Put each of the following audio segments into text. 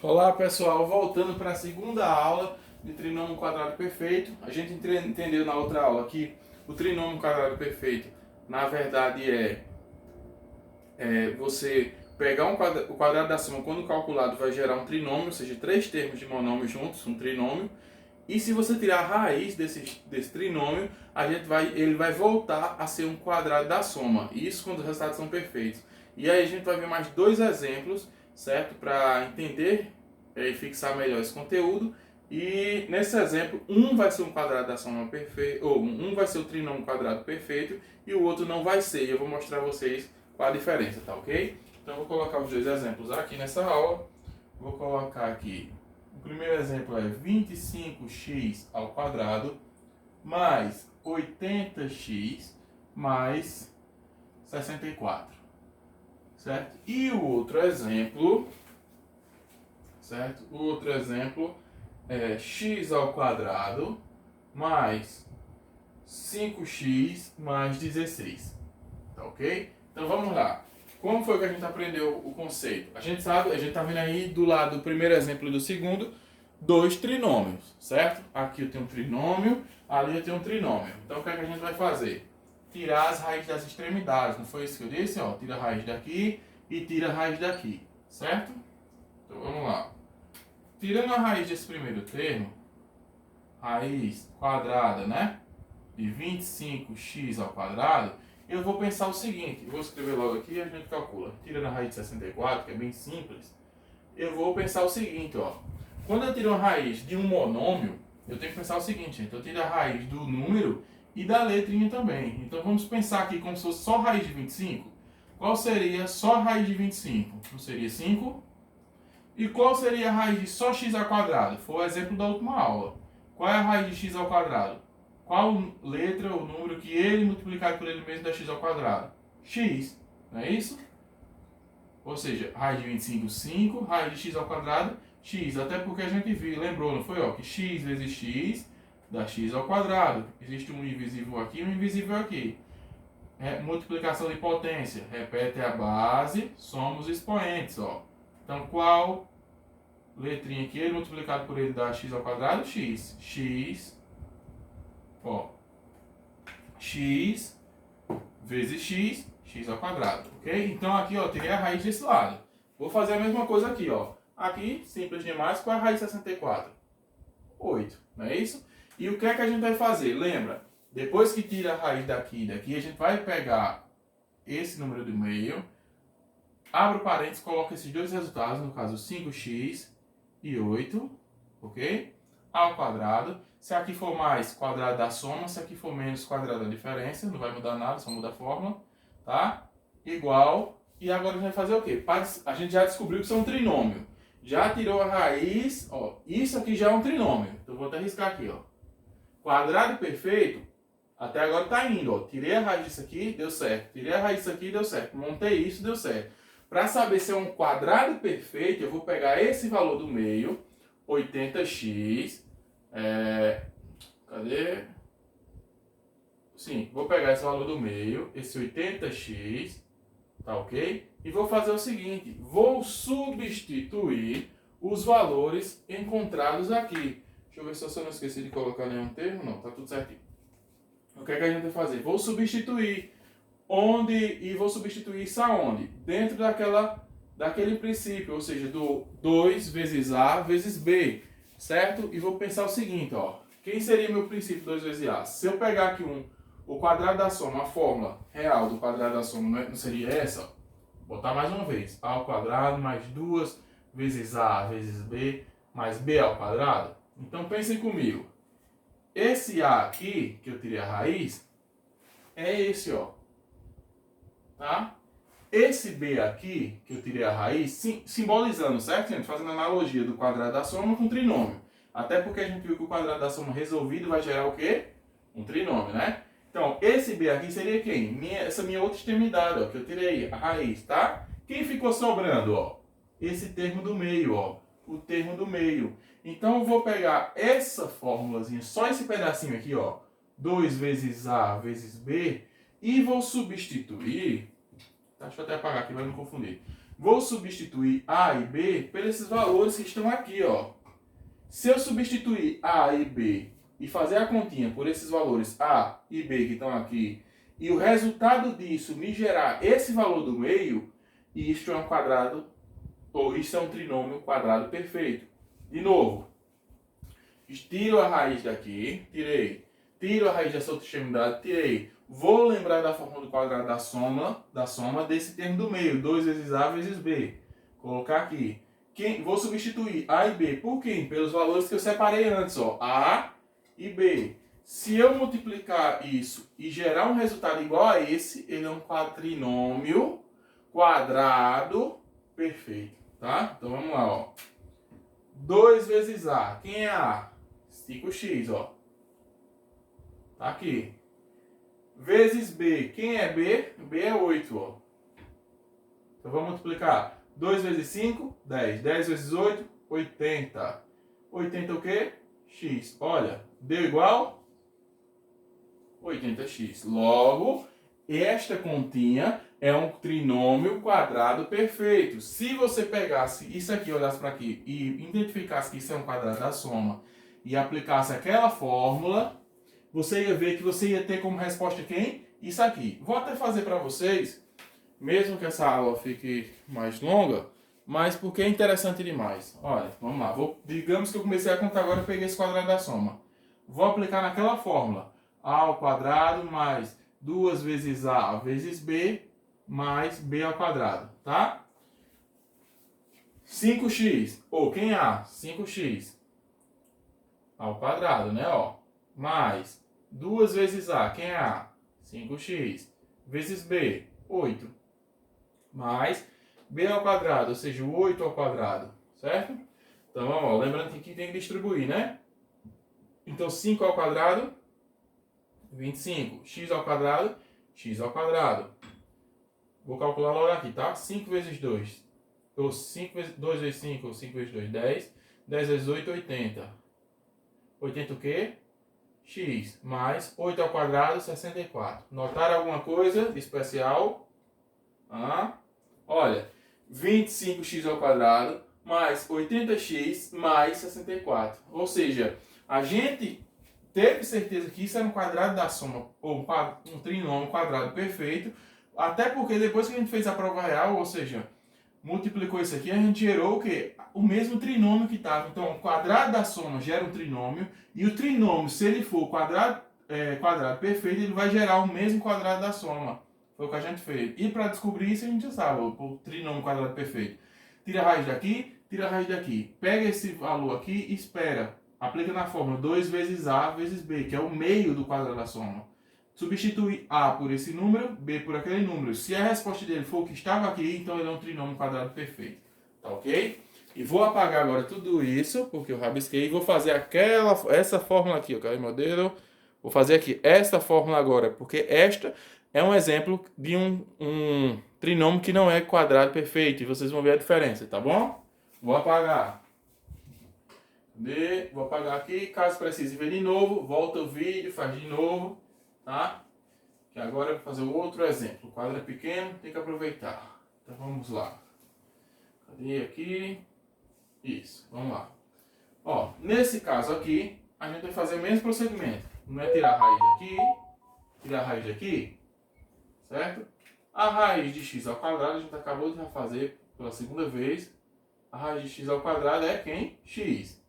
Olá pessoal, voltando para a segunda aula de trinômio quadrado perfeito. A gente entendeu na outra aula que o trinômio quadrado perfeito, na verdade, você pegar o quadrado da soma quando calculado vai gerar um trinômio, ou seja, três termos de monômio juntos, um trinômio. E se você tirar a raiz desse trinômio, ele vai voltar a ser um quadrado da soma. Isso quando os resultados são perfeitos. E aí a gente vai ver mais dois exemplos, certo? Para entender e fixar melhor esse conteúdo. E nesse exemplo, um vai ser um quadrado da soma perfeito, ou um vai ser o trinômio quadrado perfeito e o outro não vai ser. E eu vou mostrar a vocês qual a diferença, tá ok? Então eu vou colocar os dois exemplos aqui nessa aula. Vou colocar aqui. O primeiro exemplo é 25x ao quadrado mais 80x mais 64, certo? E o outro exemplo, certo? O outro exemplo é x ao quadrado mais 5x mais 16, tá ok? Então vamos lá. Como foi que a gente aprendeu o conceito? A gente sabe, a gente está vendo aí do lado do primeiro exemplo e do segundo, dois trinômios, certo? Aqui eu tenho um trinômio, ali eu tenho um trinômio. Então o que é que a gente vai fazer? Tirar as raízes das extremidades, não foi isso que eu disse? Ó, tira a raiz daqui e tira a raiz daqui, certo? Então vamos lá. Tirando a raiz desse primeiro termo, raiz quadrada, né? De 25x ao quadrado, eu vou pensar o seguinte, eu vou escrever logo aqui e a gente calcula. Tira na raiz de 64, que é bem simples. Eu vou pensar o seguinte, ó. Quando eu tiro a raiz de um monômio, eu tenho que pensar o seguinte, gente. Eu tiro a raiz do número e da letrinha também. Então vamos pensar aqui como se fosse só raiz de 25. Qual seria só a raiz de 25? Não seria 5? E qual seria a raiz de só x ao quadrado? Foi o exemplo da última aula. Qual é a raiz de x ao quadrado? Qual letra ou número que ele multiplicado por ele mesmo dá x ao quadrado? X, não é isso? Ou seja, raiz de 25, 5, raiz de x ao quadrado, x. Até porque a gente viu, lembrou, não foi? Ó, que x vezes x dá x ao quadrado. Existe um invisível aqui e um invisível aqui. Multiplicação de potência. Repete a base, soma os expoentes. Ó. Então, qual letrinha aqui, ele multiplicado por ele dá x ao quadrado? X. X, ó, x vezes x, x ao quadrado, ok? Então aqui, ó, tirei a raiz desse lado. Vou fazer a mesma coisa aqui, ó. Aqui, simples demais, qual é a raiz de 64? 8, não é isso? E o que é que a gente vai fazer? Lembra, depois que tira a raiz daqui e daqui, a gente vai pegar esse número do meio, abre o parênteses, coloca esses dois resultados, no caso 5x e 8, ok? Ao quadrado. Se aqui for mais, quadrado da soma. Se aqui for menos, quadrado da diferença. Não vai mudar nada, só muda a fórmula. Tá? Igual. E agora a gente vai fazer o quê? A gente já descobriu que isso é um trinômio. Já tirou a raiz. Ó, isso aqui já é um trinômio. Então eu vou até riscar aqui. Ó. Quadrado perfeito. Até agora está indo. Ó. Tirei a raiz disso aqui, deu certo. Tirei a raiz disso aqui, deu certo. Montei isso, deu certo. Para saber se é um quadrado perfeito, eu vou pegar esse valor do meio, 80x. Cadê? Sim, vou pegar esse valor do meio, esse 80x, tá ok? E vou fazer o seguinte, vou substituir os valores encontrados aqui. Deixa eu ver se eu não esqueci de colocar nenhum termo, não, tá tudo certinho. O que é que a gente vai fazer? Vou substituir e vou substituir isso aonde? Dentro daquele princípio, ou seja, do 2 vezes A vezes B, certo? E vou pensar o seguinte, ó. Quem seria meu princípio 2 vezes A? Se eu pegar aqui o quadrado da soma, a fórmula real do quadrado da soma não seria essa? Ó. Botar mais uma vez. A ao quadrado mais 2 vezes A vezes B mais B ao quadrado. Então pensem comigo. Esse A aqui, que eu tirei a raiz, é esse, ó. Tá? Esse B aqui, que eu tirei a raiz, simbolizando, certo, gente? Fazendo analogia do quadrado da soma com o trinômio. Até porque a gente viu que o quadrado da soma resolvido vai gerar o quê? Um trinômio, né? Então, esse B aqui seria quem? Essa minha outra extremidade, ó, que eu tirei a raiz, tá? Quem ficou sobrando, ó? Esse termo do meio, ó. O termo do meio. Então, eu vou pegar essa fórmulazinha, só esse pedacinho aqui, ó. 2 vezes A vezes B. E vou substituir. Deixa eu até apagar aqui, vai me confundir. Vou substituir A e B por esses valores que estão aqui, ó. Se eu substituir A e B e fazer a continha por esses valores A e B que estão aqui, e o resultado disso me gerar esse valor do meio, isto é um quadrado, ou isto é um trinômio quadrado perfeito. De novo, tiro a raiz daqui, tirei. Tiro a raiz dessa outra extremidade, tirei. Vou lembrar da fórmula do quadrado da soma desse termo do meio, 2 vezes A vezes B. Colocar aqui. Vou substituir A e B por quem? Pelos valores que eu separei antes, ó. A e B. Se eu multiplicar isso e gerar um resultado igual a esse, ele é um quadrinômio quadrado perfeito, tá? Então vamos lá, ó. 2 vezes A. Quem é A? 5x, ó. Tá aqui. Vezes B. Quem é B? B é 8, ó. Então vamos multiplicar. 2 vezes 5, 10. 10 vezes 8, 80. 80 o quê? X. Olha, deu igual 80x. Logo, esta continha é um trinômio quadrado perfeito. Se você pegasse isso aqui, olhasse para aqui e identificasse que isso é um quadrado da soma e aplicasse aquela fórmula, você ia ver que você ia ter como resposta quem? Isso aqui. Vou até fazer para vocês, mesmo que essa aula fique mais longa, mas porque é interessante demais. Olha, vamos lá. Digamos que eu comecei a contar agora e peguei esse quadrado da soma. Vou aplicar naquela fórmula. A ao quadrado mais 2 vezes A vezes B mais B ao quadrado, tá? 5x, ou quem é A? 5x ao quadrado, né? Ó, mais 2 vezes A, quem é A? 5x, vezes B, 8, mais B ao quadrado, ou seja, 8 ao quadrado, certo? Então, ó, lembrando que aqui tem que distribuir, né? Então, 5 ao quadrado, 25. X ao quadrado, x ao quadrado. Vou calcular logo aqui, tá? 5 vezes 2. Ou 5 vezes 2 vezes 5, ou 5 vezes 2, 10. 10 vezes 8, 80. 80 o quê? X. Mais 8 ao quadrado, 64. Notaram alguma coisa de especial? Olha, 25x ao quadrado mais 80x mais 64. Ou seja, a gente teve certeza que isso era um quadrado da soma, ou um trinômio quadrado perfeito, até porque depois que a gente fez a prova real, ou seja, multiplicou isso aqui, a gente gerou o quê? O mesmo trinômio que estava. Então, o quadrado da soma gera um trinômio, e o trinômio, se ele for quadrado perfeito, ele vai gerar o mesmo quadrado da soma. Foi o que a gente fez. E para descobrir isso, a gente já sabe, o trinômio quadrado perfeito. Tira a raiz daqui, tira a raiz daqui. Pega esse valor aqui e espera. Aplica na fórmula 2 vezes A vezes B, que é o meio do quadrado da soma. Substitui A por esse número, B por aquele número. Se a resposta dele for o que estava aqui, então ele é um trinômio quadrado perfeito. Tá ok? E vou apagar agora tudo isso, porque eu rabisquei, e vou fazer essa fórmula aqui, ok? Modelo. Vou fazer aqui esta fórmula agora, porque esta é um exemplo de um trinômio que não é quadrado perfeito. E vocês vão ver a diferença, tá bom? Vou apagar. Vou apagar aqui. Caso precise ver de novo, volta o vídeo, faz de novo, tá? Que agora eu vou fazer outro exemplo. O quadro é pequeno, tem que aproveitar. Então vamos lá. Cadê aqui? Isso, vamos lá. Ó, nesse caso aqui, a gente vai fazer o mesmo procedimento. Não é tirar a raiz daqui, tirar a raiz daqui, certo? A raiz de x ao quadrado, a gente acabou de fazer pela segunda vez. A raiz de x ao quadrado é quem? X.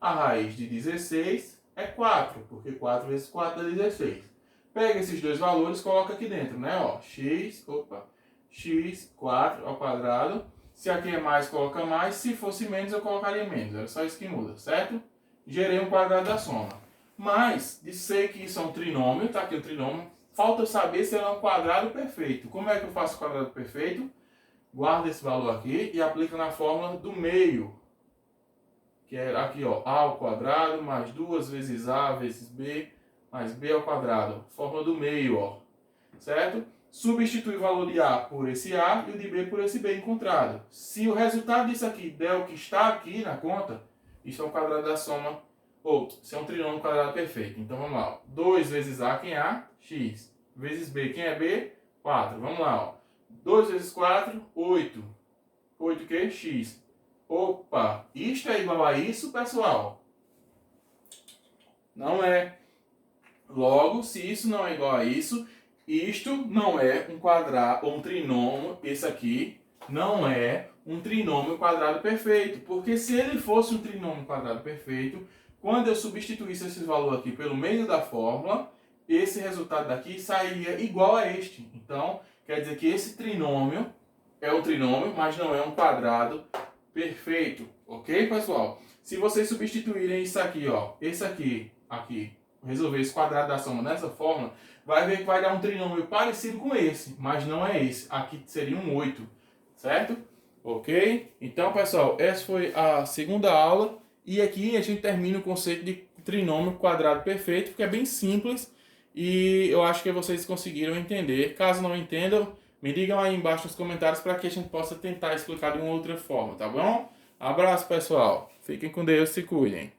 A raiz de 16 é 4, porque 4 vezes 4 é 16. Pega esses dois valores e coloca aqui dentro, né? Ó, x, 4 ao quadrado. Se aqui é mais, coloca mais. Se fosse menos, eu colocaria menos. Era só isso que muda, certo? Gerei um quadrado da soma. Mas, sei que isso é um trinômio, tá aqui o trinômio. Falta saber se ele é um quadrado perfeito. Como é que eu faço o quadrado perfeito? Guarda esse valor aqui e aplica na fórmula do meio. Que é aqui, ó, A ao quadrado mais 2 vezes A vezes B mais B ao quadrado. Fórmula do meio, ó. Certo? Substitui o valor de A por esse A e o de B por esse B encontrado. Se o resultado disso aqui der o que está aqui na conta, isso é um quadrado da soma, ou isso é um trinômio quadrado perfeito. Então vamos lá, ó. 2 vezes A, quem é A? X. Vezes B, quem é B? 4. Vamos lá, ó. 2 vezes 4, 8. 8 que? X. Opa, isto é igual a isso, pessoal? Não é. Logo, se isso não é igual a isso, isto não é um quadrado ou um trinômio, esse aqui não é um trinômio quadrado perfeito. Porque se ele fosse um trinômio quadrado perfeito, quando eu substituísse esse valor aqui pelo meio da fórmula, esse resultado daqui sairia igual a este. Então, quer dizer que esse trinômio é um trinômio, mas não é um quadrado perfeito. Ok, pessoal? Se vocês substituírem isso aqui, ó, esse aqui, resolver esse quadrado da soma nessa fórmula, vai ver que vai dar um trinômio parecido com esse, mas não é esse. Aqui seria um 8, certo? Ok? Então, pessoal, essa foi a segunda aula. E aqui a gente termina o conceito de trinômio quadrado perfeito, porque é bem simples e eu acho que vocês conseguiram entender. Caso não entendam, me digam aí embaixo nos comentários para que a gente possa tentar explicar de uma outra forma, tá bom? Abraço, pessoal. Fiquem com Deus, se cuidem.